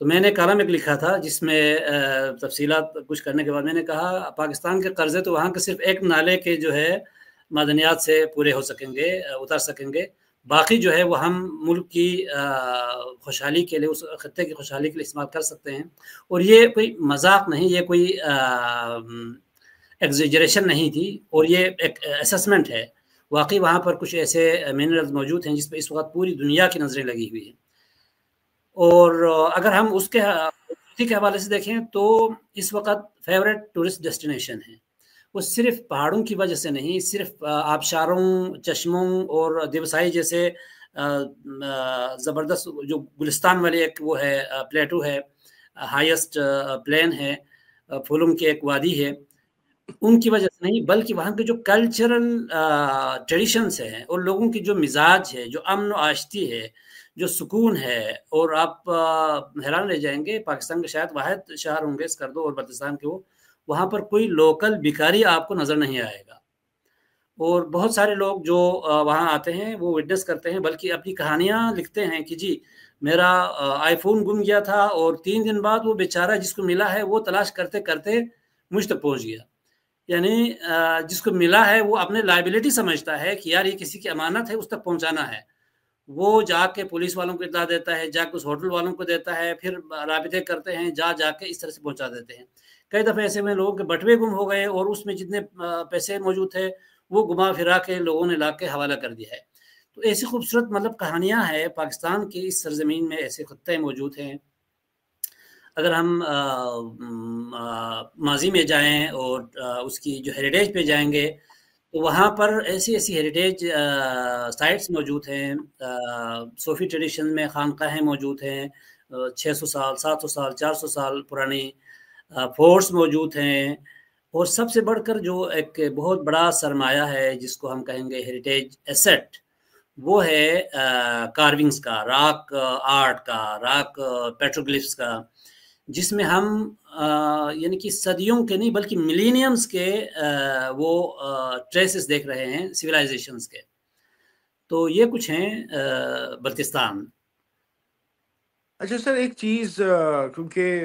تو میں نے کالم ایک لکھا تھا جس میں تفصیلات کچھ کرنے کے بعد میں نے کہا پاکستان کے قرضے تو وہاں کے صرف ایک نالے کے جو ہے معدنیات سے پورے ہو سکیں گے، اتر سکیں گے، باقی جو ہے وہ ہم ملک کی خوشحالی کے لیے، اس خطے کی خوشحالی کے لیے استعمال کر سکتے ہیں۔ اور یہ کوئی مذاق نہیں، یہ کوئی ایگزیجریشن نہیں تھی، اور یہ ایک اسسمنٹ ہے۔ واقعی وہاں پر کچھ ایسے منرلز موجود ہیں جس پہ اس وقت پوری دنیا کی نظریں لگی ہوئی ہیں۔ اور اگر ہم اس کے حوالے سے دیکھیں تو اس وقت فیوریٹ ٹورسٹ ڈیسٹینیشن ہے، وہ صرف پہاڑوں کی وجہ سے نہیں، صرف آبشاروں، چشموں اور دیوسائی جیسے زبردست جو گلستان والے ایک وہ ہے پلیٹو ہے، ہائیسٹ پلین ہے، پھولوں کی ایک وادی ہے، ان کی وجہ سے نہیں، بلکہ وہاں کے جو کلچرل ٹریڈیشنس ہیں اور لوگوں کی جو مزاج ہے، جو امن و آشتی ہے، جو سکون ہے۔ اور آپ حیران رہ جائیں گے، پاکستان کے شاید واحد شہر ہوں گے اسکردو اور بلتستان کے، وہاں پر کوئی لوکل بیکاری آپ کو نظر نہیں آئے گا۔ اور بہت سارے لوگ جو وہاں آتے ہیں وہ وٹنس کرتے ہیں، بلکہ اپنی کہانیاں لکھتے ہیں کہ جی میرا آئی فون گم گیا تھا اور 3 دن بعد وہ بیچارہ جس کو ملا ہے وہ تلاش کرتے کرتے مجھ تک پہنچ گیا۔ یعنی جس کو ملا ہے وہ اپنے لائبلٹی سمجھتا ہے کہ یار یہ کسی کی امانت ہے، اس تک پہنچانا ہے، وہ جا کے پولیس والوں کو اطلاع دیتا ہے، جا کے اس ہوٹل والوں کو دیتا ہے، پھر رابطے کرتے ہیں، جا کے اس طرح سے پہنچا دیتے ہیں۔ کئی دفعہ ایسے میں لوگوں کے بٹوے گم ہو گئے اور اس میں جتنے پیسے موجود تھے وہ گما پھرا کے لوگوں نے لا کے حوالہ کر دیا ہے۔ تو ایسی خوبصورت مطلب کہانیاں ہیں پاکستان کی اس سرزمین میں، ایسے خطے موجود ہیں۔ اگر ہم ماضی میں جائیں اور اس کی جو ہیریٹیج پہ جائیں گے تو وہاں پر ایسی ہیریٹیج سائٹس موجود ہیں، صوفی ٹریڈیشن میں خانقاہیں موجود ہیں، 600 سال 700 سال 400 سال پرانی فورٹس موجود ہیں، اور سب سے بڑھ کر جو ایک بہت بڑا سرمایہ ہے جس کو ہم کہیں گے ہیریٹیج ایسٹ، وہ ہے کارونگز کا، راک آرٹ کا، راک پیٹروگلفس کا، جس میں ہم یعنی کہ صدیوں کے نہیں بلکہ ملینیمز کے وہ ٹریسز دیکھ رہے ہیں سویلائزیشنز کے۔ تو یہ کچھ ہیں بلتستان۔ اچھا سر، ایک چیز کیونکہ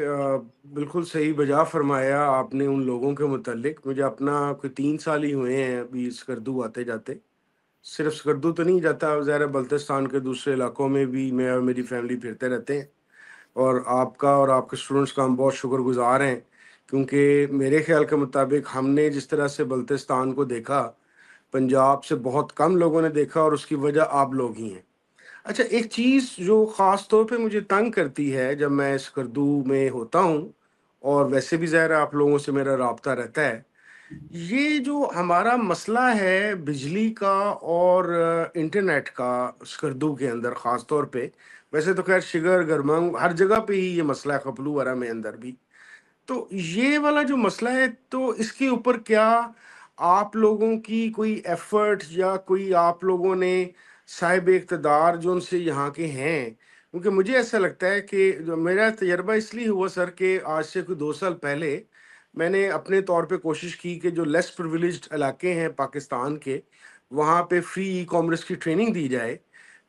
بالکل صحیح بجا فرمایا آپ نے ان لوگوں کے متعلق۔ مجھے اپنا کوئی 3 سال ہی ہوئے ہیں ابھی اسکردو آتے جاتے، صرف اسکردو تو نہیں جاتا، ظاہر بلتستان کے دوسرے علاقوں میں بھی میں اور میری فیملی پھرتے رہتے ہیں، اور آپ کا اور آپ کے اسٹوڈنٹس کا ہم بہت شکر گزار ہیں، کیونکہ میرے خیال کے مطابق ہم نے جس طرح سے بلتستان کو دیکھا، پنجاب سے بہت کم لوگوں نے دیکھا، اور اس کی وجہ آپ لوگ ہی ہیں۔ اچھا، ایک چیز جو خاص طور پہ مجھے تنگ کرتی ہے جب میں اسکردو میں ہوتا ہوں، اور ویسے بھی ظاہر آپ لوگوں سے میرا رابطہ رہتا ہے، یہ جو ہمارا مسئلہ ہے بجلی کا اور انٹرنیٹ کا اسکردو کے اندر خاص طور پہ، ویسے تو خیر شگر گرمنگ ہر جگہ پہ ہی یہ مسئلہ ہے، خپلو ورہ میں اندر بھی، تو یہ والا جو مسئلہ ہے، تو اس کے اوپر کیا آپ لوگوں کی کوئی ایفرٹ یا کوئی آپ لوگوں نے صاحب اقتدار جو ان سے یہاں کے ہیں، کیونکہ مجھے ایسا لگتا ہے کہ میرا تجربہ اس لیے ہوا سر کہ آج سے کوئی 2 سال پہلے میں نے اپنے طور پہ کوشش کی کہ جو لیس پریویلیجڈ علاقے ہیں پاکستان کے، وہاں پہ فری ای کامرس کی ٹریننگ دی جائے،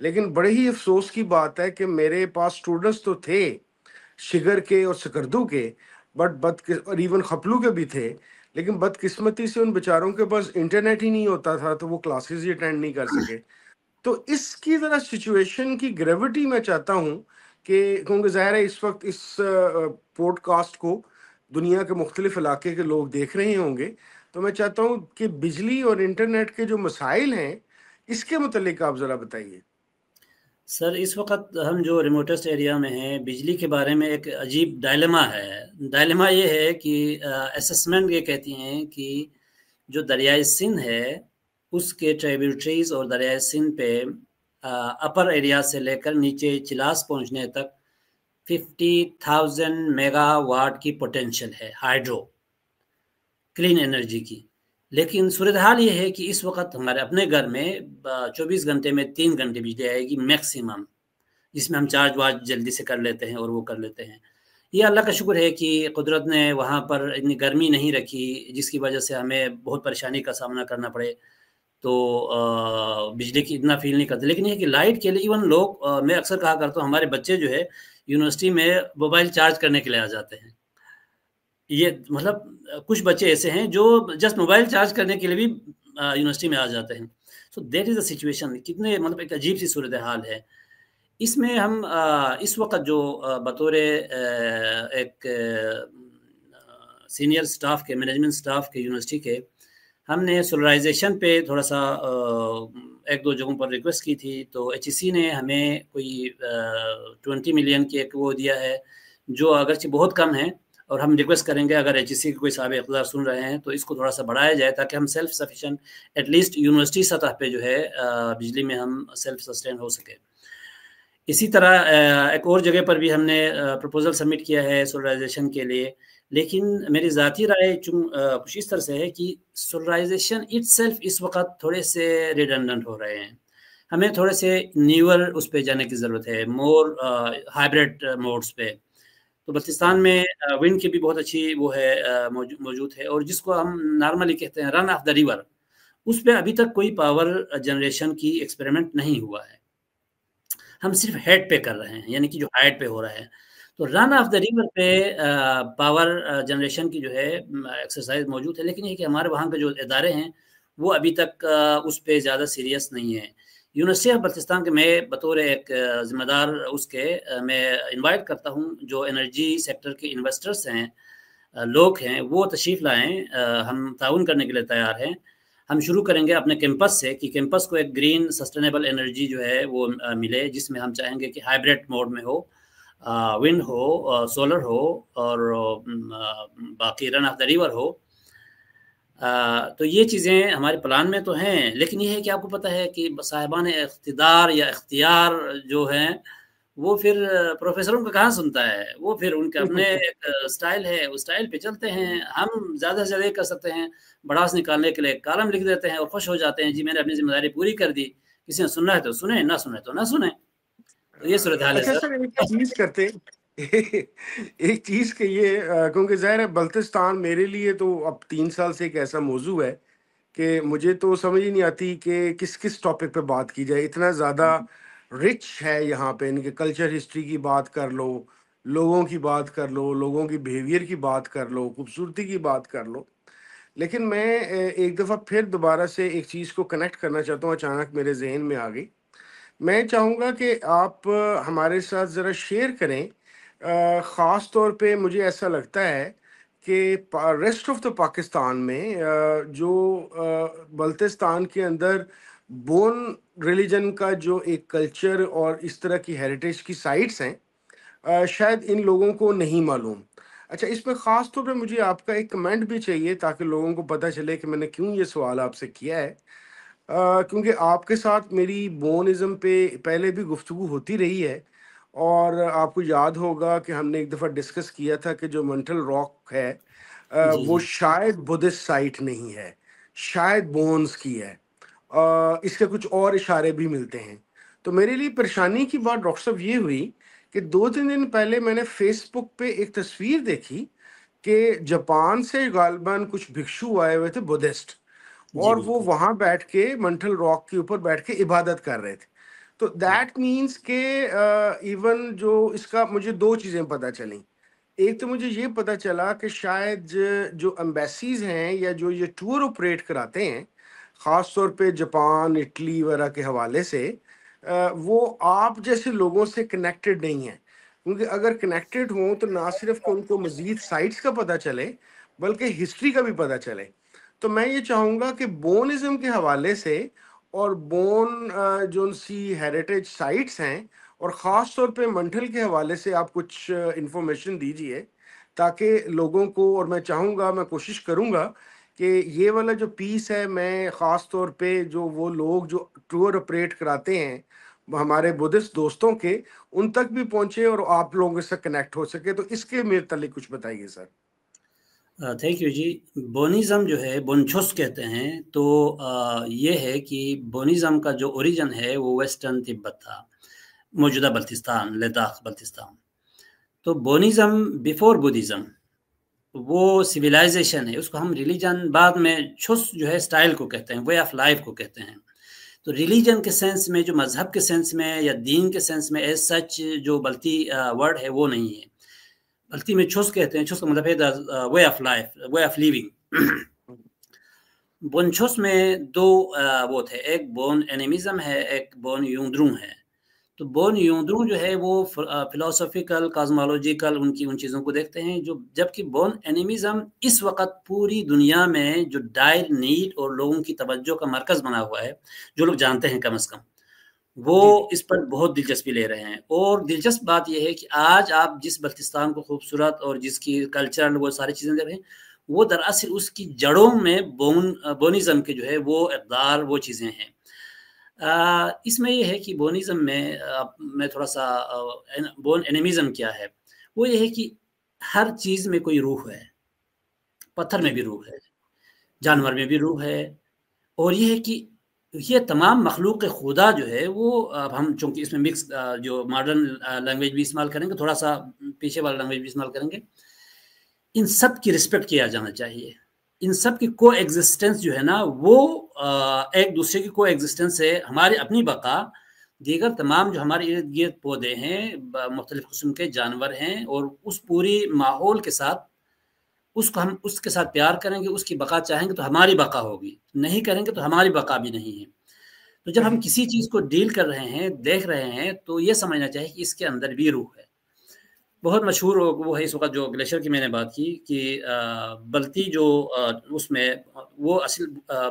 لیکن بڑے ہی افسوس کی بات ہے کہ میرے پاس اسٹوڈنٹس تو تھے شگر کے اور سکردو کے، اور ایون خپلو کے بھی تھے، لیکن بدقسمتی سے ان بیچاروں کے پاس انٹرنیٹ ہی نہیں ہوتا تھا، تو وہ کلاسز ہی اٹینڈ نہیں کر سکے۔ تو اس کی ذرا سچویشن کی گریوٹی میں چاہتا ہوں کہ، کیونکہ ظاہر ہے اس وقت اس پوڈ کاسٹ کو دنیا کے مختلف علاقے کے لوگ دیکھ رہے ہوں گے، تو میں چاہتا ہوں کہ بجلی اور انٹرنیٹ کے جو مسائل ہیں اس کے متعلق آپ ذرا بتائیے۔ سر اس وقت ہم جو ریموٹسٹ ایریا میں ہیں، بجلی کے بارے میں ایک عجیب ڈائلما ہے۔ ڈائلما یہ ہے کہ اسسمنٹ یہ کہتی ہیں کہ جو دریائے سندھ ہے اس کے ٹریبیوٹریز اور دریائے سندھ پہ اپر ایریا سے لے کر نیچے چلاس پہنچنے تک 50,000 میگا واٹ کی پوٹینشل ہے ہائیڈرو کلین انرجی کی۔ لیکن صورتحال یہ ہے کہ اس وقت ہمارے اپنے گھر میں 24 گھنٹے میں 3 گھنٹے بجلی آئے گی میکسیمم، جس میں ہم چارج وارج جلدی سے کر لیتے ہیں اور وہ کر لیتے ہیں۔ یہ اللہ کا شکر ہے کہ قدرت نے وہاں پر اتنی گرمی نہیں رکھی جس کی وجہ سے ہمیں بہت پریشانی کا سامنا کرنا پڑے، تو بجلی کی اتنا فیل نہیں کرتے۔ لیکن یہ کہ لائٹ کے لیے ایون لوگ، میں اکثر کہا کرتا ہوں ہمارے بچے جو ہے یونیورسٹی میں موبائل چارج کرنے کے لیے آ جاتے ہیں. یہ مطلب کچھ بچے ایسے ہیں جو جسٹ موبائل چارج کرنے کے لیے بھی یونیورسٹی میں آ جاتے ہیں. So that is the situation. کتنے مطلب ایک عجیب سی صورتحال ہے. اس میں ہم اس وقت جو بطور ایک سینئر سٹاف کے، مینجمنٹ سٹاف کے یونیورسٹی کے، ہم نے سولرائزیشن پہ تھوڑا سا ایک دو جگہوں پر ریکویسٹ کی تھی. تو ایچ ای سی نے ہمیں کوئی 20 ملین کی ایک وہ دیا ہے، جو اگرچہ بہت کم ہے، اور ہم ریکویسٹ کریں گے اگر ایچ ای سی کے کوئی صاحب اقتدار سن رہے ہیں تو اس کو تھوڑا سا بڑھایا جائے تاکہ ہم self sufficient at least university سطح پہ جو ہے بجلی میں ہم سیلف سسٹین ہو سکے. اسی طرح ایک اور جگہ پر بھی ہم نے پروپوزل سبمٹ کیا ہے سولرائزیشن کے لیے. لیکن میری ذاتی رائے کچھ اس طرح سے ہے کہ سولرائزیشن اٹ سیلف اس وقت تھوڑے سے ریڈنڈنٹ ہو رہے ہیں. ہمیں تھوڑے سے نیور اس پہ جانے کی ضرورت ہے، مور ہائبریڈ موڈس پہ. تو بلتستان میں ونڈ کی بھی بہت اچھی وہ ہے موجود ہے، اور جس کو ہم نارملی کہتے ہیں رن آف دا ریور، اس پہ ابھی تک کوئی پاور جنریشن کی ایکسپیریمنٹ نہیں ہوا ہے. ہم صرف ہیڈ پہ کر رہے ہیں، یعنی کہ جو ہائٹ پہ ہو رہا ہے. تو رن آف دا ریور پہ پاور جنریشن کی جو ہے ایکسرسائز موجود ہے، لیکن یہ کہ ہمارے وہاں کے جو ادارے ہیں وہ ابھی تک اس پہ زیادہ سیریس نہیں ہیں. یونیورسٹی آف بلتستان کے میں بطور ایک ذمہ دار اس کے میں انوائٹ کرتا ہوں جو انرجی سیکٹر کے انویسٹرز ہیں، لوگ ہیں، وہ تشریف لائیں. ہم تعاون کرنے کے لیے تیار ہیں. ہم شروع کریں گے اپنے کیمپس سے کہ کیمپس کو ایک گرین سسٹینیبل انرجی جو ہے وہ ملے، جس میں ہم چاہیں گے کہ ہائبریڈ موڈ میں ہو، ونڈ ہو، سولر ہو، اور باقی رن آف دا ریور ہو. تو یہ چیزیں ہمارے پلان میں تو ہیں، لیکن یہ ہے کہ آپ کو پتہ ہے کہ صاحبان اقتدار یا اختیار جو ہیں وہ پھر پروفیسروں کا کہاں سنتا ہے. وہ پھر ان کا اپنے ایک سٹائل ہے، اس سٹائل پہ چلتے ہیں. ہم زیادہ سے زیادہ کر سکتے ہیں، بڑاس نکالنے کے لیے کالم لکھ دیتے ہیں اور خوش ہو جاتے ہیں، جی میں نے اپنی ذمہ داری پوری کر دی. کسی نے سننا ہے تو سنیں، نہ سنیں تو نہ سنیں. تو یہ صورتحال ہے اچھا سر. سر، ایک چیز کرتے ایک چیز کہ یہ کیونکہ ظاہر ہے بلتستان میرے لیے تو اب 3 سال سے ایک ایسا موضوع ہے کہ مجھے تو سمجھ ہی نہیں آتی کہ کس ٹاپک پہ بات کی جائے. اتنا زیادہ رچ ہے یہاں پہ، ان کے کلچر ہسٹری کی بات کر لو، لوگوں کی بات کر لو، لوگوں کی بیہیویئر کی بات کر لو، خوبصورتی کی بات کر لو. لیکن میں ایک دفعہ پھر دوبارہ سے ایک چیز کو کنیکٹ کرنا چاہتا ہوں، اچانک میرے ذہن میں آ گئی. میں چاہوں گا کہ آپ ہمارے ساتھ ذرا شیئر کریں. خاص طور پہ مجھے ایسا لگتا ہے کہ ریسٹ آف دا پاکستان میں جو بلتستان کے اندر بون ریلیجن کا جو ایک کلچر اور اس طرح کی ہیریٹیج کی سائٹس ہیں، شاید ان لوگوں کو نہیں معلوم. اچھا، اس میں خاص طور پہ مجھے آپ کا ایک کمنٹ بھی چاہیے تاکہ لوگوں کو پتہ چلے کہ میں نے کیوں یہ سوال آپ سے کیا ہے. کیونکہ آپ کے ساتھ میری بونزم پہ پہلے بھی گفتگو ہوتی رہی ہے، اور آپ کو یاد ہوگا کہ ہم نے ایک دفعہ ڈسکس کیا تھا کہ جو منٹل راک ہے جی وہ جی شاید بدھسٹ سائٹ نہیں ہے، شاید بونز کی ہے. اس کے کچھ اور اشارے بھی ملتے ہیں. تو میرے لیے پریشانی کی بات ڈاکٹر صاحب یہ ہوئی کہ 2-3 دن پہلے میں نے فیس بک پہ ایک تصویر دیکھی کہ جاپان سے غالباً کچھ بھکشو آئے ہوئے تھے بدھسٹ، جی اور وہ بالکل. وہاں بیٹھ کے منٹل راک کے اوپر بیٹھ کے عبادت کر رہے تھے. تو دیٹ مینس کہ ایون جو اس کا مجھے 2 چیزیں پتہ چلیں. ایک تو مجھے یہ پتہ چلا کہ شاید جو امبیسیز ہیں یا جو یہ ٹور آپریٹ کراتے ہیں، خاص طور پہ جاپان، اٹلی وغیرہ کے حوالے سے، وہ آپ جیسے لوگوں سے کنیکٹڈ نہیں ہیں. کیونکہ اگر کنیکٹڈ ہوں تو نہ صرف کہ ان کو مزید سائٹس کا پتہ چلے بلکہ ہسٹری کا بھی پتہ چلے. تو میں یہ چاہوں گا کہ بونزم کے حوالے سے اور بون جو سی ہیریٹیج سائٹس ہیں اور خاص طور پہ منٹل کے حوالے سے آپ کچھ انفارمیشن دیجئے تاکہ لوگوں کو، اور میں چاہوں گا، میں کوشش کروں گا کہ یہ والا جو پیس ہے میں خاص طور پہ جو وہ لوگ جو ٹور آپریٹ کراتے ہیں ہمارے بدھسٹ دوستوں کے، ان تک بھی پہنچے اور آپ لوگوں سے کنیکٹ ہو سکے. تو اس کے متعلق کچھ بتائیے سر. تھینک یو جی. بونیزم جو ہے بونچھوس کہتے ہیں. تو یہ ہے کہ بونیزم کا جو اوریجن ہے وہ ویسٹرن تبت تھا، موجودہ بلتستان، لداخ بلتستان. تو بونیزم بیفور بدھزم وہ سویلائزیشن ہے، اس کو ہم ریلیجن بعد میں چھس جو ہے سٹائل کو کہتے ہیں، وے آف لائف کو کہتے ہیں. تو ریلیجن کے سینس میں، جو مذہب کے سینس میں یا دین کے سینس میں ایز سچ جو بلتی ورڈ ہے وہ نہیں ہے. بلتی میں چھس کہتے ہیں. چھس کا مطلب ہے way of life, way of living. بونچھوس میں دو وہ تھے، ایک بون اینیمزم ہے، ایک بون یوندروں ہے. تو بون یوندروں جو ہے وہ فلاسفیکل، کازمالوجیکل ان چیزوں کو دیکھتے ہیں، جبکہ بون اینیمزم اس وقت پوری دنیا میں جو ڈائر نیڈ اور لوگوں کی توجہ کا مرکز بنا ہوا ہے، جو لوگ جانتے ہیں کم از کم، وہ اس پر بہت دلچسپی لے رہے ہیں. اور دلچسپ بات یہ ہے کہ آج آپ جس بلتستان کو خوبصورت اور جس کی کلچرل وہ ساری چیزیں دیکھ رہے ہیں، وہ دراصل اس کی جڑوں میں بونزم کے جو ہے وہ اقدار، وہ چیزیں ہیں. اس میں یہ ہے کہ بونزم میں تھوڑا سا بون اینیمزم کیا ہے، وہ یہ ہے کہ ہر چیز میں کوئی روح ہے. پتھر میں بھی روح ہے، جانور میں بھی روح ہے. اور یہ ہے کہ یہ تمام مخلوق خدا جو ہے وہ، اب ہم چونکہ اس میں مکس جو ماڈرن لینگویج بھی استعمال کریں گے، تھوڑا سا پیچھے والا لینگویج بھی استعمال کریں گے، ان سب کی رسپیکٹ کیا جانا چاہیے. ان سب کی کو ایگزسٹنس جو ہے نا، وہ ایک دوسرے کی کو ایگزسٹنس ہے. ہماری اپنی بقا، دیگر تمام جو ہمارے ارد گرد پودے ہیں، مختلف قسم کے جانور ہیں، اور اس پوری ماحول کے ساتھ اس کو ہم اس کے ساتھ پیار کریں گے، اس کی بقا چاہیں گے تو ہماری بقا ہوگی، نہیں کریں گے تو ہماری بقا بھی نہیں ہے. تو جب ہم کسی چیز کو ڈیل کر رہے ہیں، دیکھ رہے ہیں، تو یہ سمجھنا چاہیے کہ اس کے اندر بھی روح ہے. بہت مشہور وہ ہے اس وقت جو گلیشیئر کی میں نے بات کی کہ بلتی جو اس میں وہ اصل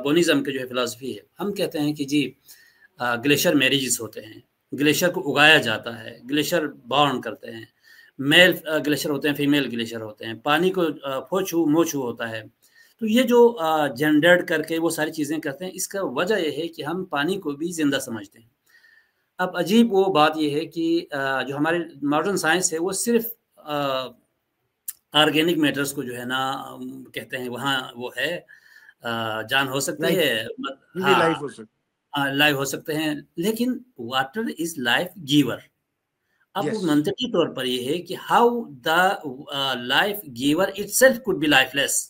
بونزم کے جو ہے فلسفی ہے. ہم کہتے ہیں کہ جی گلیشیئر میریجز ہوتے ہیں، گلیشیئر کو اگایا جاتا ہے، گلیشیئر بارن کرتے ہیں، میل گلیشیئر ہوتے ہیں، فیمیل گلیشیئر ہوتے ہیں، پانی کو پھوچھو موچھو ہوتا ہے. تو یہ جو جینڈرڈ کر کے وہ ساری چیزیں کرتے ہیں، اس کا وجہ یہ ہے کہ ہم پانی کو بھی زندہ سمجھتے ہیں. اب عجیب وہ بات یہ ہے کہ جو ہمارے ماڈرن سائنس ہے وہ صرف آرگینک میٹرز کو جو ہے نا کہتے ہیں وہاں وہ ہے، جان ہو سکتی ہے، لائف ہو سکتے ہیں، لیکن واٹر از لائف گیور. اب وہ منطقی طور پر یہ ہے کہ how the life giver itself could be lifeless.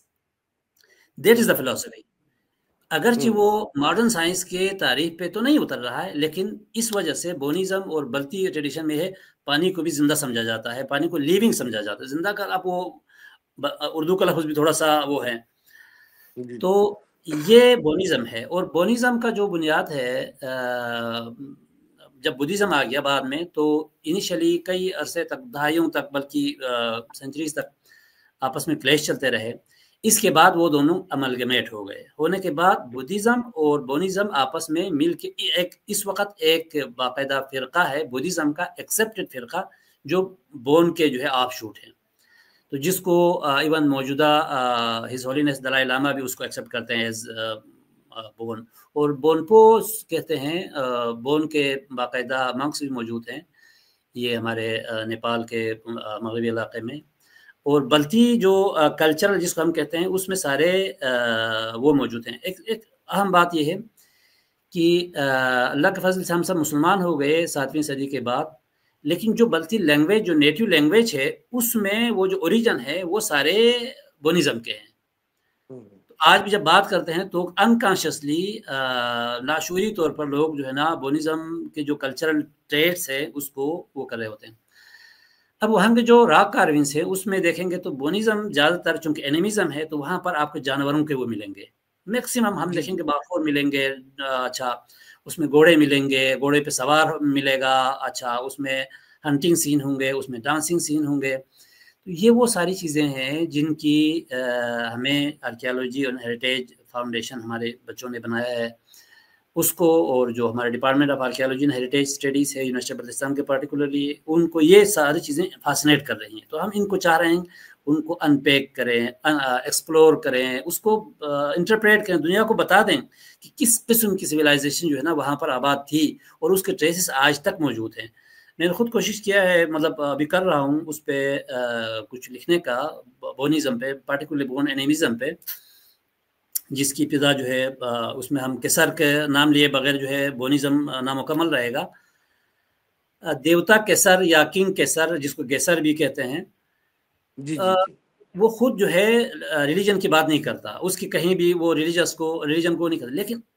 That is the فلسفی. اگرچہ وہ ماڈرن سائنس کے تعریف پہ تو نہیں اتر رہا ہے، لیکن اس وجہ سے بونزم اور بلتی ٹریڈیشن میں ہے پانی کو بھی زندہ سمجھا جاتا ہے، پانی کو لیونگ سمجھا جاتا ہے، زندہ کا. اب وہ اردو کا لفظ بھی تھوڑا سا وہ ہے. تو یہ بونزم ہے. اور بونزم کا جو بنیاد ہے، جب بدھزم آ گیا بعد میں، تو انیشلی کئی عرصے تک، دہائیوں تک، بلکہ سینچریز تک آپس میں کلیش چلتے رہے. اس کے بعد وہ دونوں املگمیٹ ہو گئے. ہونے کے بعد بدھزم اور بونزم آپس میں مل کے اس وقت ایک باقاعدہ فرقہ ہے، بدھزم کا ایکسیپٹڈ فرقہ، جو بون کے جو ہے آف شوٹ ہیں. تو جس کو ایون موجودہ ہز ہولینس دلائی لاما بھی اس کو ایکسیپٹ کرتے ہیں ایز بون. اور بونپو کہتے ہیں، بون کے باقاعدہ منکس بھی موجود ہیں، یہ ہمارے نیپال کے مغربی علاقے میں. اور بلتی جو کلچر جس کو ہم کہتے ہیں، اس میں سارے وہ موجود ہیں. ایک اہم بات یہ ہے کہ اللہ کے فضل سے ہم سب مسلمان ہو گئے 7ویں صدی کے بعد، لیکن جو بلتی لینگویج، جو نیٹیو لینگویج ہے، اس میں وہ جو اوریجن ہے وہ سارے بونزم کے ہیں. تو آج بھی جب بات کرتے ہیں تو انکانشیسلی، لاشعوری طور پر لوگ جو ہے نا بونزم کے جو کلچرل ٹریٹس ہے اس کو وہ کر رہے ہوتے ہیں. اب وہاں کے جو راک کارونگس ہے اس میں دیکھیں گے تو بونزم زیادہ تر چونکہ اینیمزم ہے، تو وہاں پر آپ کو جانوروں کے وہ ملیں گے. میکسیمم ہم دیکھیں گے بافور ملیں گے، اچھا اس میں گھوڑے ملیں گے، گھوڑے پہ سوار ملے گا، اچھا اس میں ہنٹنگ سین ہوں گے، اس میں ڈانسنگ سین ہوں گے. تو یہ وہ ساری چیزیں ہیں جن کی ہمیں آرکیالوجی اور ہیریٹیج فاؤنڈیشن ہمارے بچوں نے بنایا ہے اس کو. اور جو ہمارے department of archaeology and heritage studies ہے یونیورسٹی آف بلتستان کے پارٹیکولرلی، ان کو یہ ساری چیزیں فاسنیٹ کر رہی ہیں. تو ہم ان کو چاہ رہے ہیں ان کو ان پیک کریں، ایکسپلور کریں، اس کو انٹرپریٹ کریں، دنیا کو بتا دیں کہ کس قسم کی سویلائزیشن جو ہے نا وہاں پر آباد تھی، اور اس کے ٹریسز آج تک موجود ہیں. میں نے خود کوشش کیا ہے، مطلب ابھی کر رہا ہوں اس پہ کچھ لکھنے کا، بونزم پہ، پارٹیکولرلی بون اینیمزم پہ، جس کی ابتدا جو ہے اس میں ہم کیسر کے نام لیے بغیر جو ہے بونزم نامکمل رہے گا. دیوتا کیسر یا کنگ کیسر، جس کو گیسر بھی کہتے ہیں، وہ خود جو ہے ریلیجن کی بات نہیں کرتا، اس کی کہیں بھی وہ ریلیجن کو نہیں کرتا، لیکن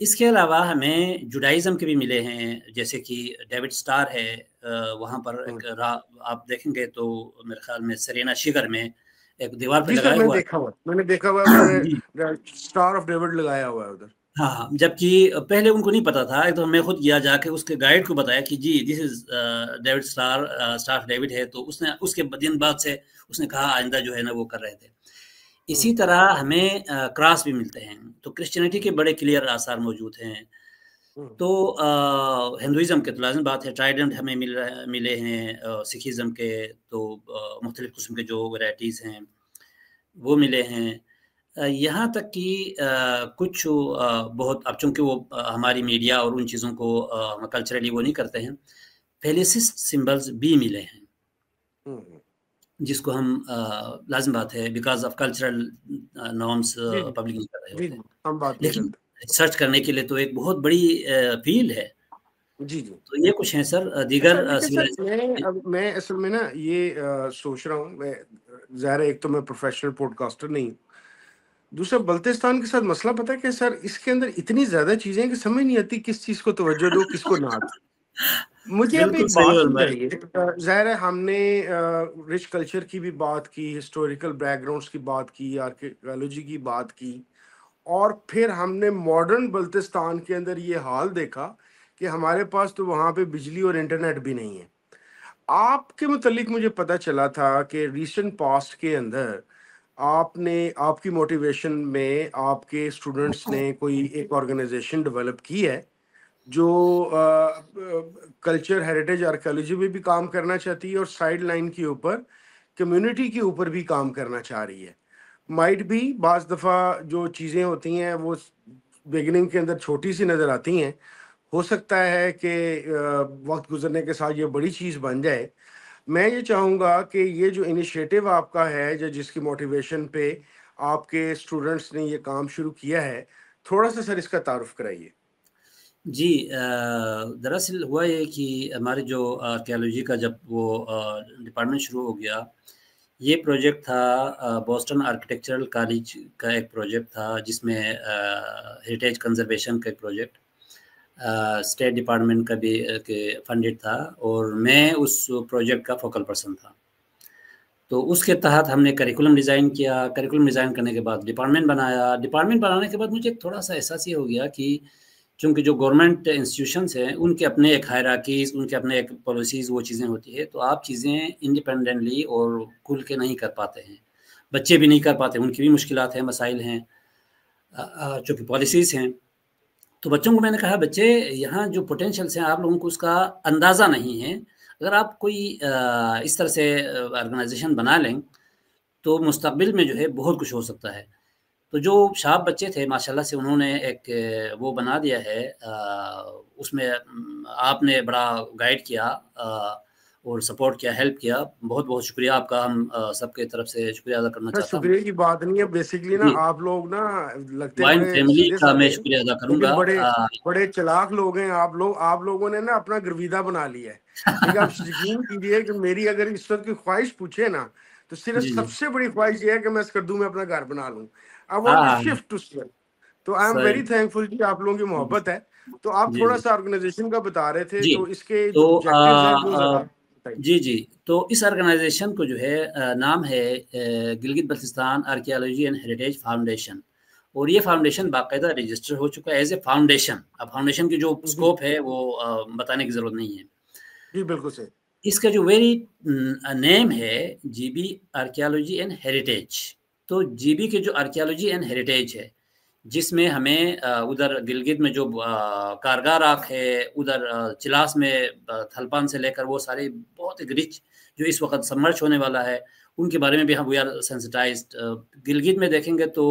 اس کے علاوہ ہمیں جوڈائزم کے بھی ملے ہیں، جیسے کہ ڈیوڈ سٹار ہے، وہاں پر ایک آپ دیکھیں گے تو میرے خیال میں سرینا شگر میں ایک دیوار پہ جی سر لگایا میں ہوا دیکھا ہوا میں نے دیکھا ہوا ادھر جی اسٹار آف ڈیوڈ لگایا ہوا ہے ادھر. ہاں، جبکہ پہلے ان کو نہیں پتا تھا. تو میں خود گیا جا کے اس کے گائیڈ کو بتایا کہ جی دس از ڈیوڈ سٹار آف ڈیوڈ ہے. تو اس نے اس کے دن بعد سے اس نے کہا آئندہ جو ہے نا وہ کر رہے تھے. اسی طرح ہمیں کراس بھی ملتے ہیں، تو کرسچینٹی کے بڑے کلیئر آثار موجود ہیں. تو ہندوازم کے تو لازم بات ہے، ٹرائیڈنٹ ہمیں ملے ہیں. سکھزم کے تو مختلف قسم کے جو ویرائٹیز ہیں وہ ملے ہیں. یہاں تک کہ کچھ بہت، اب چونکہ وہ ہماری میڈیا اور ان چیزوں کو کلچرلی وہ نہیں کرتے ہیں، فیلیسسٹ سمبلز بھی ملے ہیں، جس کو ہم لازم بات ہے because of cultural norms public نہیں کر رہے ہوتے ہیں. ہم بات نہیں لیکن کرتے. سرچ کرنے کے لیے تو ایک بہت بڑی فیلڈ ہے. جی جی تو یہ کچھ ہیں سر اچھا. دیگر دیکھیں سر میں اصل میں نا یہ سوچ رہا ہوں، میں ظاہر ہے ایک تو میں پروفیشنل پوڈ کاسٹر نہیں ہوں، دوسرا بلتستان کے ساتھ مسئلہ پتہ ہے کہ سر اس کے اندر اتنی زیادہ چیزیں ہیں کہ سمجھ نہیں آتی کس چیز کو توجہ دو کس کو نہ دو. مجھے اب بالکل ایک صحیح بات فرمایا. سمجھائیے. ظاہر ہے ہم نے رچ کلچر کی بھی بات کی، ہسٹوریکل بیک گراؤنڈس کی بات کی، آرکیالوجی کی بات کی، اور پھر ہم نے ماڈرن بلتستان کے اندر یہ حال دیکھا کہ ہمارے پاس تو وہاں پہ بجلی اور انٹرنیٹ بھی نہیں ہے. آپ کے متعلق مجھے پتہ چلا تھا کہ ریسنٹ پاسٹ کے اندر آپ کی موٹیویشن میں آپ کے اسٹوڈنٹس نے کوئی ایک آرگنائزیشن ڈیولپ کی ہے جو کلچر ہیریٹیج آرکیالوجی میں بھی کام کرنا چاہتی ہے اور سائیڈ لائن کے اوپر کمیونٹی کے اوپر بھی کام کرنا چاہ رہی ہے. مائٹ بھی بعض دفعہ جو چیزیں ہوتی ہیں وہ بگننگ کے اندر چھوٹی سی نظر آتی ہیں، ہو سکتا ہے کہ وقت گزرنے کے ساتھ یہ بڑی چیز بن جائے. میں یہ چاہوں گا کہ یہ جو انیشیٹو آپ کا ہے جس کی موٹیویشن پہ آپ کے اسٹوڈنٹس نے یہ کام شروع کیا ہے، تھوڑا سا سر اس کا تعارف کرائیے. جی دراصل ہوا یہ کہ ہمارے جو آرکیالوجی کا جب وہ ڈپارٹمنٹ شروع ہو گیا، یہ پروجیکٹ تھا بوسٹن آرکیٹیکچرل کالج کا ایک پروجیکٹ تھا، جس میں ہیریٹیج کنزرویشن کا ایک پروجیکٹ اسٹیٹ ڈپارٹمنٹ کا بھی فنڈڈ تھا، اور میں اس پروجیکٹ کا فوکل پرسن تھا. تو اس کے تحت ہم نے کریکولم ڈیزائن کیا. کریکولم ڈیزائن کرنے کے بعد ڈپارٹمنٹ بنایا. ڈپارٹمنٹ بنانے کے بعد مجھے تھوڑا سا احساس یہ ہو گیا کہ چونکہ جو گورنمنٹ انسٹیٹیوشنس ہیں ان کے اپنے ایک ہائرارکیز، ان کے اپنے ایک پالیسیز، وہ چیزیں ہوتی ہے، تو آپ چیزیں انڈیپینڈنٹلی اور کھل کے نہیں کر پاتے ہیں. بچے بھی نہیں کر پاتے، ان کی بھی مشکلات ہیں، مسائل ہیں، چونکہ پالیسیز ہیں. تو بچوں کو میں نے کہا بچے یہاں جو پوٹینشیلس ہیں آپ لوگوں کو اس کا اندازہ نہیں ہے. اگر آپ کوئی اس طرح سے آرگنائزیشن بنا لیں تو مستقبل میں جو ہے بہت کچھ ہو سکتا ہے. تو جو شاب بچے تھے ماشاءاللہ سے انہوں نے ایک وہ بنا دیا ہے. اس میں آپ نے بڑا گائیڈ کیا اور سپورٹ کیا، ہیلپ کیا. بہت بہت شکریہ آپ کا، ہم سب کی طرف سے شکریہ ادا کرنا چاہتا ہوں. شکریہ کی بات نہیں ہے، بیسکلی نا جی آپ لوگ نا لگتے وائن بڑے فیملی سیدھے کا میں سادے ہیں، شکریہ ادا کروں لیکن گا. بڑے چلاک لوگ ہیں آپ لوگوں نے نا اپنا گرویدہ بنا لیا ہے. لیکن آپ یقین کیجیے کہ میری اگر اس وقت کی خواہش پوچھے نا تو صرف جی سب سے بڑی خواہش یہ ہے کہ میں اسکردو میں اپنا گھر بنا لوں. آئی وانٹ ٹو ہاں شفٹ ٹو اسکردو. تو آئی ایم صحیح. ویری تھینکفل کہ آپ لوگوں کی محبت ہے. تو آپ جی تھوڑا جی سا آرگنائزیشن کا بتا رہے تھے، جی تو اس کے تو جو آبجیکٹیوز ہیں وہ ذرا بتائیے. جی جی تو اس آرگنائزیشن کو جو ہے نام ہے Gilgit Baltistan archaeology and heritage foundation. اور یہ فاؤنڈیشن باقاعدہ رجسٹر ہو چکا ہے ایز اے فاؤنڈیشن. اب فاؤنڈیشن کی جو جی اسکوپ ہے وہ بتانے کی ضرورت نہیں ہے. جی بالکل صحیح. اس کا جو ویری نیم ہے G B archaeology and heritage. تو جی بی کے جو آرکیالوجی اینڈ ہیریٹیج ہے، جس میں ہمیں ادھر گلگت میں جو کارگار راکھ ہے، ادھر چلاس میں تھلپان سے لے کر وہ سارے بہت ایک رچ جو اس وقت سبمرج ہونے والا ہے، ان کے بارے میں بھی ہم وی آر سینسٹائزڈ. گلگت میں دیکھیں گے تو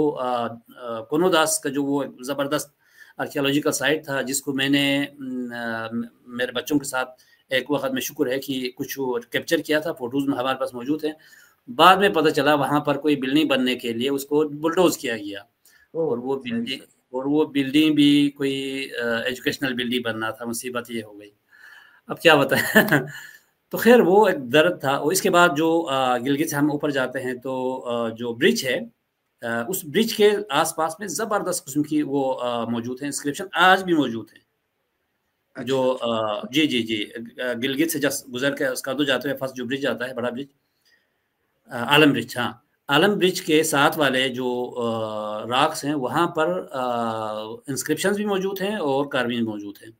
کونو داس کا جو وہ زبردست آرکیالوجیکل سائٹ تھا، جس کو میں نے میرے بچوں کے ساتھ ایک وقت میں شکر ہے کہ کچھ کیپچر کیا تھا، فوٹوز میں ہمارے پاس موجود ہیں. بعد میں پتہ چلا وہاں پر کوئی بلڈنگ بننے کے لیے اس کو بلڈوز کیا گیا، اور وہ بلڈنگ بھی کوئی ایجوکیشنل بلڈنگ بننا تھا. مصیبت یہ ہو گئی، اب کیا بتائیں. تو خیر وہ ایک درد تھا. اور اس کے بعد جو گلگت سے ہم اوپر جاتے ہیں تو جو برج ہے اس برج کے آس پاس میں زبردست قسم کی وہ موجود ہیں، انسکرپشن آج بھی موجود ہیں، جو اچھا جی جی جی گلگت سے جس گزر کے اسکردو جاتے ہوئے فرسٹ جو برج آتا ہے بڑا برج، عالم برج، ہاں عالم برج کے ساتھ والے جو راکس ہیں وہاں پر انسکرپشنز بھی موجود ہیں اور کارونگ بھی موجود ہیں۔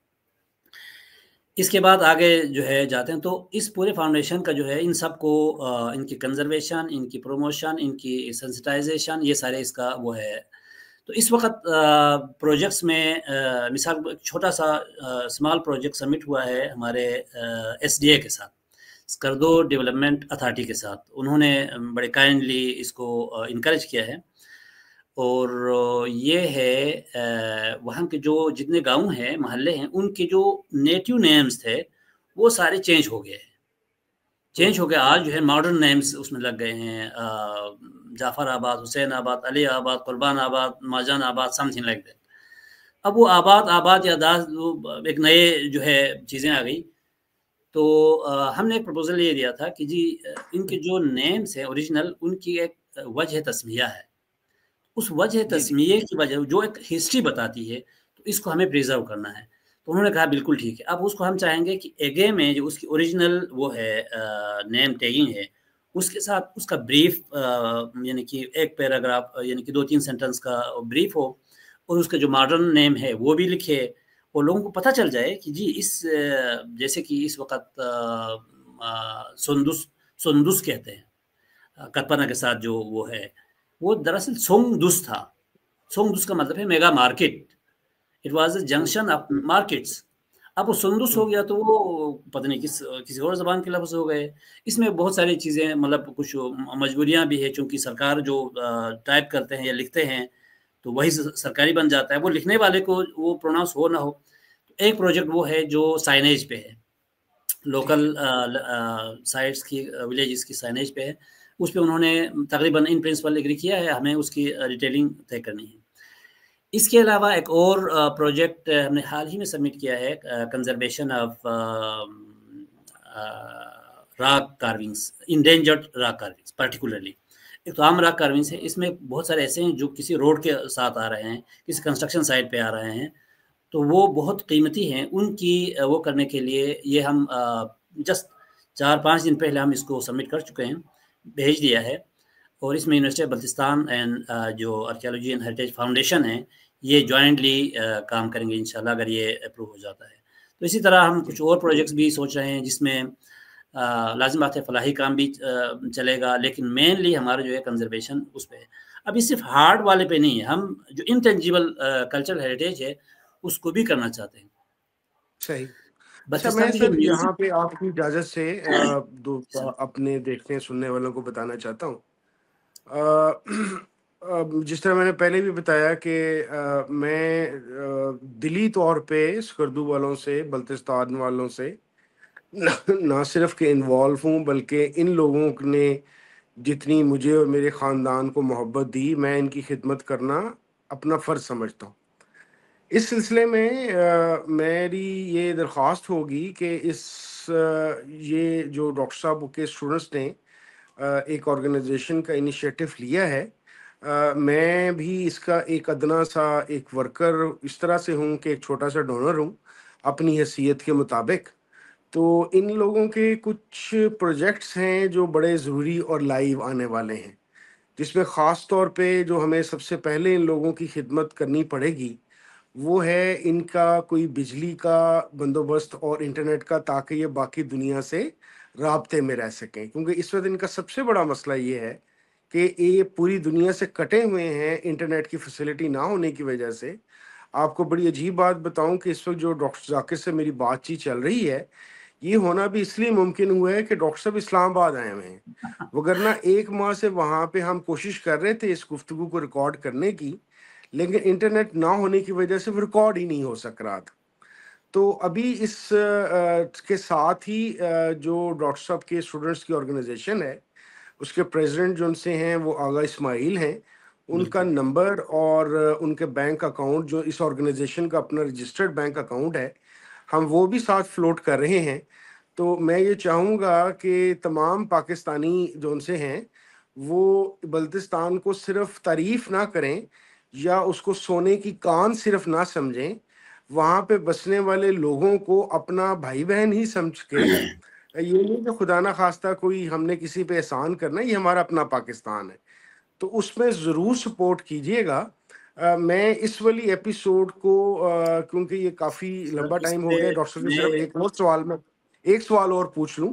اس کے بعد آگے جو ہے جاتے ہیں تو اس پورے فاؤنڈیشن کا جو ہے ان سب کو ان کی کنزرویشن، ان کی پروموشن، ان کی سینسٹائزیشن، یہ سارے اس کا وہ ہے۔ تو اس وقت پروجیکٹس میں مثال ایک چھوٹا سا اسمال پروجیکٹ سبمٹ ہوا ہے ہمارے ایس ڈی اے کے ساتھ، اسکردو ڈیولپمنٹ اتھارٹی کے ساتھ، انہوں نے بڑے کائنڈلی اس کو انکریج کیا ہے، اور یہ ہے وہاں کے جو جتنے گاؤں ہیں، محلے ہیں، ان کے جو نیٹیو نیمز تھے وہ سارے چینج ہو گئے ہیں، چینج ہو گئے، آج جو ہے ماڈرن نیمز اس میں لگ گئے ہیں، جعفر آباد، حسین آباد، علی آباد، قربان آباد، ماجان آباد، سم تھنگ لائک دیٹ۔ اب وہ آباد یا داس ایک نئے جو ہے چیزیں آ گئی، تو ہم نے ایک پروپوزل یہ دیا تھا کہ جی ان کے جو نیمز ہیں اوریجنل، ان کی ایک وجہ تسمیہ ہے، اس وجہ جی جی تسمیہ کی وجہ جو ایک ہسٹری بتاتی ہے، تو اس کو ہمیں پریزرو کرنا ہے۔ تو انہوں نے کہا بالکل ٹھیک ہے، اب اس کو ہم چاہیں گے کہ ایگے میں جو اس کی اوریجنل وہ ہے نیم ٹیگنگ ہے، اس کے ساتھ اس کا بریف یعنی کہ ایک پیراگراف یعنی کہ 2-3 سینٹنس کا بریف ہو، اور اس کا جو ماڈرن نیم ہے وہ بھی لکھے، اور لوگوں کو پتہ چل جائے کہ جی اس جیسے کہ اس وقت سندس کہتے ہیں کلپنا کے ساتھ جو وہ ہے، وہ دراصل سونگ دس تھا۔ سونگ دس کا مطلب ہے mega market, it was a junction of markets. اب وہ سندس ہو گیا تو وہ پتہ نہیں کسی اور زبان کے لفظ ہو گئے۔ اس میں بہت ساری چیزیں مطلب کچھ مجبوریاں بھی ہے، چونکہ سرکار جو ٹائپ کرتے ہیں یا لکھتے ہیں تو وہی سرکاری بن جاتا ہے، وہ لکھنے والے کو وہ پروناؤنس ہو نہ ہو۔ ایک پروجیکٹ وہ ہے جو سائنیج پہ ہے، ٹھیک لوکل سائٹس کی ولیجز کی سائنیج پہ ہے، اس پہ انہوں نے تقریباً ان پرنسپل ایگری کیا ہے، ہمیں اس کی ڈیٹیلنگ طے کرنی ہے۔ اس کے علاوہ ایک اور پروجیکٹ ہم نے حال ہی میں سبمٹ کیا ہے، conservation of rock carvings, endangered rock carvings particularly. ایک تو عام راک کارونگس ہے، اس میں بہت سارے ایسے ہیں جو کسی روڈ کے ساتھ آ رہے ہیں، کسی کنسٹرکشن سائٹ پہ آ رہے ہیں، تو وہ بہت قیمتی ہیں، ان کی وہ کرنے کے لیے یہ ہم جسٹ 4-5 دن پہلے ہم اس کو سبمٹ کر چکے ہیں، بھیج دیا ہے، اور اس میں یونیورسٹی آف بلتستان اینڈ جو آرکیالوجی اینڈ ہیریٹیج فاؤنڈیشن ہے یہ جوائنٹلی کام کریں گے انشاءاللہ اگر یہ اپروو ہو جاتا ہے۔ تو اسی طرح ہم کچھ اور پروجیکٹس بھی سوچ رہے ہیں جس میں لازم بات ہے فلاحی کام بھی چلے گا، لیکن مینلی ہمارا جو ہے کنزرویشن اس پہ ہے۔ اب یہ صرف ہارڈ والے پہ نہیں ہے، ہم جو انٹینجیبل کلچرل ہیریٹیج ہے اس کو بھی کرنا چاہتے ہیں۔ صحیح۔ اچھا میں بلتستان کی جو سر یہاں میوزک، پہ آپ کی اجازت سے دو اپنے دیکھنے سننے والوں کو بتانا چاہتا ہوں۔ جس طرح میں نے پہلے بھی بتایا کہ میں دلی طور پہ اسکردو والوں سے، بلتستان والوں سے نہ صرف کہ انوالو ہوں، بلکہ ان لوگوں نے جتنی مجھے اور میرے خاندان کو محبت دی، میں ان کی خدمت کرنا اپنا فرض سمجھتا ہوں۔ اس سلسلے میں میری یہ درخواست ہوگی کہ یہ جو ڈاکٹر صاحب کے اسٹوڈنٹس نے ایک آرگنائزیشن کا انیشیٹو لیا ہے، میں بھی اس کا ایک ادنا سا ایک ورکر اس طرح سے ہوں کہ ایک چھوٹا سا ڈونر ہوں اپنی حیثیت کے مطابق۔ تو ان لوگوں کے کچھ پروجیکٹس ہیں جو بڑے ضروری اور لائیو آنے والے ہیں، جس میں خاص طور پہ جو ہمیں سب سے پہلے ان لوگوں کی خدمت کرنی پڑے گی وہ ہے ان کا کوئی بجلی کا بندوبست اور انٹرنیٹ کا، تاکہ یہ باقی دنیا سے رابطے میں رہ سکیں، کیونکہ اس وقت ان کا سب سے بڑا مسئلہ یہ ہے کہ یہ پوری دنیا سے کٹے ہوئے ہیں انٹرنیٹ کی فیسلٹی نہ ہونے کی وجہ سے۔ آپ کو بڑی عجیب بات بتاؤں کہ اس وقت جو ڈاکٹر ذاکر سے میری بات چیت چل رہی ہے، یہ ہونا بھی اس لیے ممکن ہوا ہے کہ ڈاکٹر صاحب اسلام آباد آئے ہوئے ہیں، وگرنہ 1 ماہ سے وہاں پہ ہم کوشش کر رہے تھے اس گفتگو کو ریکارڈ کرنے کی، لیکن انٹرنیٹ نہ ہونے کی وجہ سے وہ ریکارڈ ہی نہیں ہو سک رہا تھا۔ تو ابھی اس کے ساتھ ہی جو ڈاکٹر صاحب کے اسٹوڈنٹس کی آرگنائزیشن ہے، اس کے پریزیڈنٹ جو ان سے ہیں وہ آغا اسماعیل ہیں، ان کا بالکل نمبر اور ان کے بینک اکاؤنٹ جو اس آرگنائزیشن کا اپنا رجسٹرڈ بینک اکاؤنٹ ہے، ہم وہ بھی ساتھ فلوٹ کر رہے ہیں۔ تو میں یہ چاہوں گا کہ تمام پاکستانی جو ان سے ہیں وہ بلتستان کو صرف تعریف نہ کریں یا اس کو سونے کی کان صرف نہ سمجھیں، وہاں پہ بسنے والے لوگوں کو اپنا بھائی بہن ہی سمجھ کے، یہ نہیں کہ خدا نہ خواستہ کوئی ہم نے کسی پہ احسان کرنا، یہ ہمارا اپنا پاکستان ہے، تو اس میں ضرور سپورٹ کیجئے گا۔ میں اس والی ایپیسوڈ کو کیونکہ یہ کافی سر لمبا اس ٹائم ہو پہ گیا، ڈاکٹر صاحب میں صرف ایک سوال اور پوچھ لوں،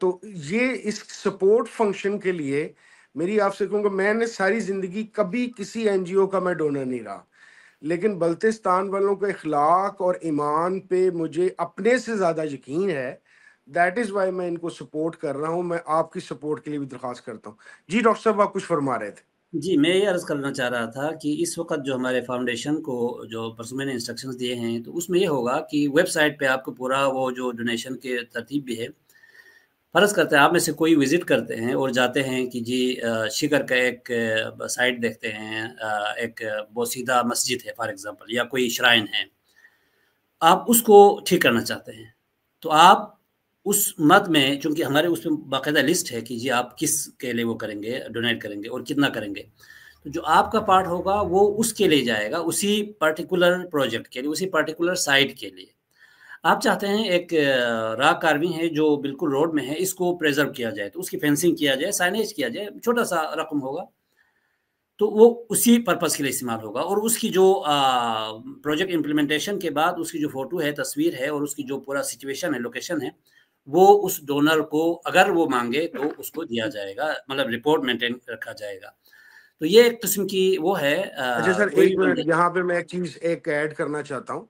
تو یہ اس سپورٹ فنکشن کے لیے میری آپ سے کہوں گا، میں نے ساری زندگی کبھی کسی این جی او کا میں ڈونر نہیں رہا، لیکن بلتستان والوں کے اخلاق اور ایمان پہ مجھے اپنے سے زیادہ یقین ہے، دیٹ از وائی میں ان کو سپورٹ کر رہا ہوں۔ میں آپ کی سپورٹ کے لیے بھی درخواست کرتا ہوں۔ جی ڈاکٹر صاحب آپ کچھ فرما رہے تھے۔ جی میں یہ عرض کرنا چاہ رہا تھا کہ اس وقت جو ہمارے فاؤنڈیشن کو جو پرسوں میں نے انسٹرکشنز دیے ہیں، تو اس میں یہ ہوگا کہ ویب سائٹ پہ آپ کو پورا وہ جو ڈونیشن کے ترتیب بھی ہے، فرض کرتے ہیں آپ میں سے کوئی وزٹ کرتے ہیں اور جاتے ہیں کہ جی شکر کا ایک سائٹ دیکھتے ہیں، ایک بوسیدہ مسجد ہے فار ایگزامپل، یا کوئی شرائن ہے، آپ اس کو ٹھیک کرنا چاہتے ہیں، تو آپ اس مت میں، چونکہ ہمارے اس میں باقاعدہ لسٹ ہے کہ جی آپ کس کے لیے وہ کریں گے، ڈونیٹ کریں گے اور کتنا کریں گے، تو جو آپ کا پارٹ ہوگا وہ اس کے لیے جائے گا، اسی پرٹیکولر پروجیکٹ کے لیے، اسی پرٹیکولر سائٹ کے لیے۔ آپ چاہتے ہیں ایک راک کاروی ہے جو بالکل روڈ میں ہے، اس کو پریزرو کیا جائے، تو اس کی فینسنگ کیا جائے، سائنیج کیا جائے، چھوٹا سا رقم ہوگا، تو وہ اسی پرپس کے لیے استعمال ہوگا، اور اس کی جو پروجیکٹ امپلیمنٹیشن کے بعد اس کی جو فوٹو ہے، تصویر ہے، اور اس کی جو پورا سچویشن ہے، لوکیشن ہے، وہ اس ڈونر کو اگر وہ مانگے تو اس کو دیا جائے گا، مطلب رپورٹ مینٹین رکھا جائے گا۔ تو یہ ایک قسم کی وہ ہے اچھا سر وہی ایک منٹ، یہاں پہ میں ایک چیز ایڈ کرنا چاہتا ہوں۔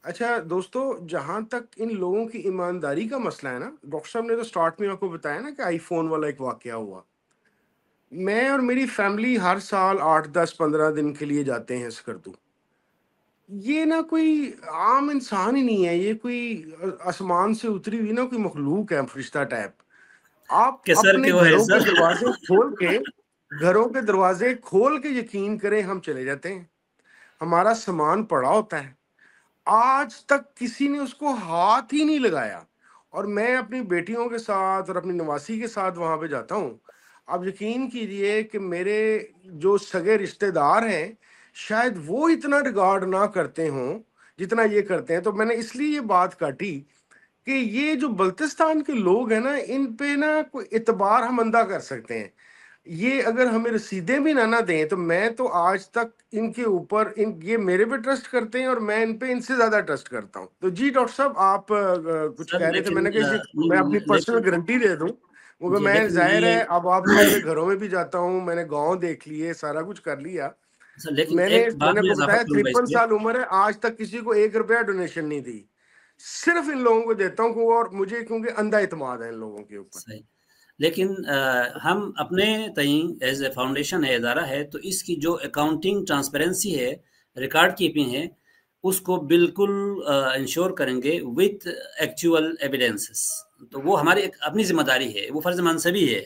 اچھا دوستو، جہاں تک ان لوگوں کی ایمانداری کا مسئلہ ہے نا، ڈاکٹر صاحب نے تو سٹارٹ میں آپ کو بتایا نا کہ آئی فون والا ایک واقعہ ہوا، میں اور میری فیملی ہر سال 8 10 15 دن کے لیے جاتے ہیں اسکردو۔ یہ نا کوئی عام انسان ہی نہیں ہے، یہ کوئی آسمان سے اتری ہوئی نا کوئی مخلوق ہے، فرشتہ ٹائپ۔ آپ کہ سر اپنے کہ وہ ہے سر۔ گھروں کے دروازے کھول کے یقین کریں، ہم چلے جاتے ہیں، ہمارا سامان پڑا ہوتا ہے، آج تک کسی نے اس کو ہاتھ ہی نہیں لگایا، اور میں اپنی بیٹیوں کے ساتھ اور اپنی نواسی کے ساتھ وہاں پہ جاتا ہوں۔ آپ یقین کیجئے کہ میرے جو سگے رشتہ دار ہیں شاید وہ اتنا ریگارڈ نہ کرتے ہوں جتنا یہ کرتے ہیں۔ تو میں نے اس لیے یہ بات کاٹی کہ یہ جو بلتستان کے لوگ ہیں نا، ان پہ نا کوئی اعتبار ہم اندھا کر سکتے ہیں، یہ اگر ہمیں رسیدیں بھی نہ دیں تو میں تو آج تک ان کے اوپر یہ میرے پہ ٹرسٹ کرتے ہیں، اور میں ان پہ ان سے زیادہ ٹرسٹ کرتا ہوں۔ تو جی ڈاکٹر صاحب آپ کچھ سر کہہ رہے تھے، میں لیکن نے کہا میں اپنی پرسنل لیکن گارنٹی دے دوں، کیونکہ جی میں لیکن ظاہر ہے یہ اب آپ لوگوں کے گھروں میں بھی جاتا ہوں، میں نے گاؤں دیکھ لیے، سارا کچھ کر لیا، سر لیکن میں نے ایک میں بات نے میں کو اضافہ بتایا کروں گا اس 53 پہ۔ سال عمر ہے، آج تک کسی کو 1 روپیہ ڈونیشن نہیں دی، صرف ان لوگوں کو دیتا ہوں، اور مجھے کیونکہ اندھا اعتماد ہے ان لوگوں کے اوپر۔ صحیح، لیکن ہم اپنے تئیں ایز اے فاؤنڈیشن ہے، ادارہ ہے، تو اس کی جو اکاؤنٹنگ ٹرانسپیرنسی ہے، ریکارڈ کیپنگ ہے، اس کو بالکل انشور کریں گے وتھ ایکچوئل ایویڈنسز، تو وہ ہماری ایک اپنی ذمہ داری ہے، وہ فرض منصبی ہے،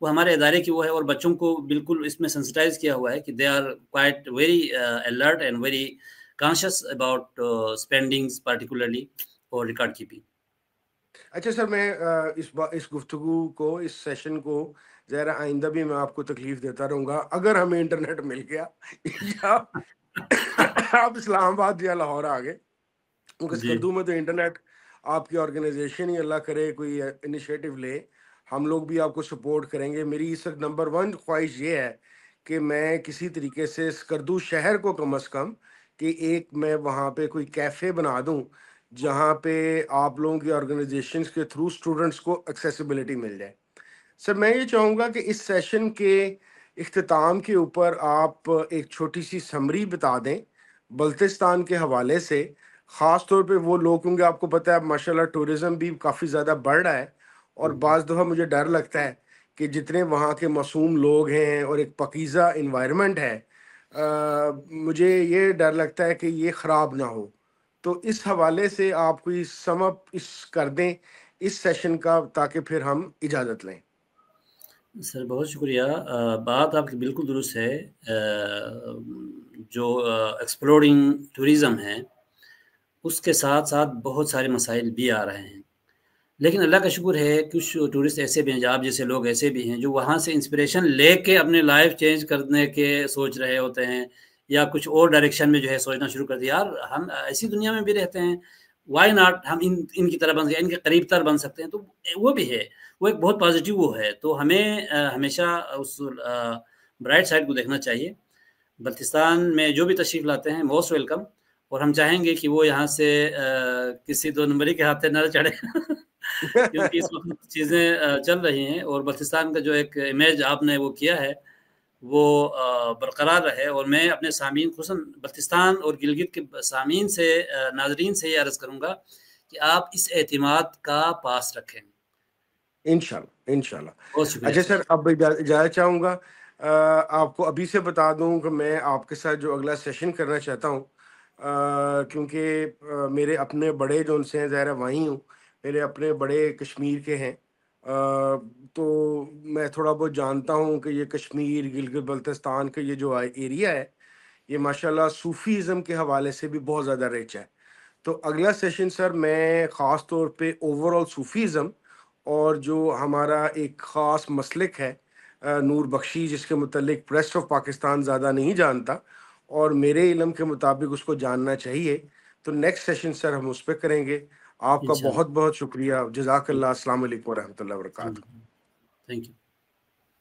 وہ ہمارے ادارے کی وہ ہے، اور بچوں کو بالکل اس میں سینسٹائز کیا ہوا ہے کہ they are quite very alert and very conscious about spendings particularly, اور ریکارڈ کیپنگ۔ اچھا سر، میں اس گفتگو کو، اس سیشن کو ذرا آئندہ بھی میں آپ کو تکلیف دیتا رہوں گا اگر ہمیں انٹرنیٹ مل گیا یا آپ اسلام آباد یا لاہور آ گئے، کیونکہ جی اسکردو میں تو انٹرنیٹ آپ کی آرگنائزیشن ہی اللہ کرے کوئی انیشیٹو لے، ہم لوگ بھی آپ کو سپورٹ کریں گے۔ میری اس وقت نمبر 1 خواہش یہ ہے کہ میں کسی طریقے سے اسکردو شہر کو کم از کم کہ ایک میں وہاں پہ کوئی کیفے بنا دوں جہاں پہ آپ لوگوں کی آرگنائزیشنز کے تھرو اسٹوڈنٹس کو ایکسیسیبلٹی مل جائے۔ سر میں یہ چاہوں گا کہ اس سیشن کے اختتام کے اوپر آپ ایک چھوٹی سی سمری بتا دیں بلتستان کے حوالے سے، خاص طور پہ وہ لوگ، کیونکہ آپ کو پتہ ہے ماشاءاللہ ٹورزم بھی کافی زیادہ بڑھ رہا ہے، اور بعض دفعہ مجھے ڈر لگتا ہے کہ جتنے وہاں کے معصوم لوگ ہیں اور ایک پاکیزہ انوائرمنٹ ہے، مجھے یہ ڈر لگتا ہے کہ یہ خراب نہ ہو۔ تو اس حوالے سے آپ کوئی سم اپ اس کر دیں اس سیشن کا، تاکہ پھر ہم اجازت لیں۔ سر بہت شکریہ، بات آپ کی بالکل درست ہے، جو ایکسپلورنگ ٹورزم ہے اس کے ساتھ ساتھ بہت سارے مسائل بھی آ رہے ہیں، لیکن اللہ کا شکر ہے کچھ ٹورسٹ ایسے بھی ہیں، آپ جیسے لوگ ایسے بھی ہیں جو وہاں سے انسپریشن لے کے اپنے لائف چینج کرنے کے سوچ رہے ہوتے ہیں، یا کچھ اور ڈائریکشن میں جو ہے سوچنا شروع کر دیا، یار ہم ایسی دنیا میں بھی رہتے ہیں، وائی ناٹ ہم ان کی طرح بن سکتے، ان کے قریب تر بن سکتے ہیں، تو وہ بھی ہے، وہ ایک بہت پازیٹیو وہ ہے. تو ہمیں ہمیشہ اس برائٹ سائڈ کو دیکھنا چاہیے. بلتستان میں جو بھی تشریف لاتے ہیں موسٹ ویلکم، اور ہم چاہیں گے کہ وہ یہاں سے کسی دو نمبری کے ہاتھ نہ چڑھے کیونکہ اس وقت چیزیں چل رہی ہیں، اور بلتستان کا جو ایک امیج آپ نے وہ کیا ہے وہ برقرار رہے. اور میں اپنے سامعین خصوصاً بلتستان اور گلگت کے سامعین سے ناظرین سے یہ عرض کروں گا کہ آپ اس اعتماد کا پاس رکھیں. انشاءاللہ انشاءاللہ. بہت شکریہ اچھا سر. سر، اب اجازت چاہوں گا آپ کو ابھی سے بتا دوں کہ میں آپ کے ساتھ جو اگلا سیشن کرنا چاہتا ہوں، کیونکہ میرے اپنے بڑے جو ان سے ظاہر ہے وہیں ہوں، میرے اپنے بڑے کشمیر کے ہیں، تو میں تھوڑا بہت جانتا ہوں کہ یہ کشمیر گلگت بلتستان کا یہ جو ایریا ہے یہ ماشاءاللہ صوفیزم کے حوالے سے بھی بہت زیادہ رچ ہے. تو اگلا سیشن سر میں خاص طور پہ اوور آل صوفیزم اور جو ہمارا ایک خاص مسلک ہے نور بخشی، جس کے متعلق ریسٹ آف پاکستان زیادہ نہیں جانتا اور میرے علم کے مطابق اس کو جاننا چاہیے، تو نیکسٹ سیشن سر ہم اس پہ کریں گے. آپ کا انشاءاللہ. بہت بہت شکریہ. جزاک اللہ. السلام علیکم ورحمۃ اللہ وبرکاتہ. Thank you.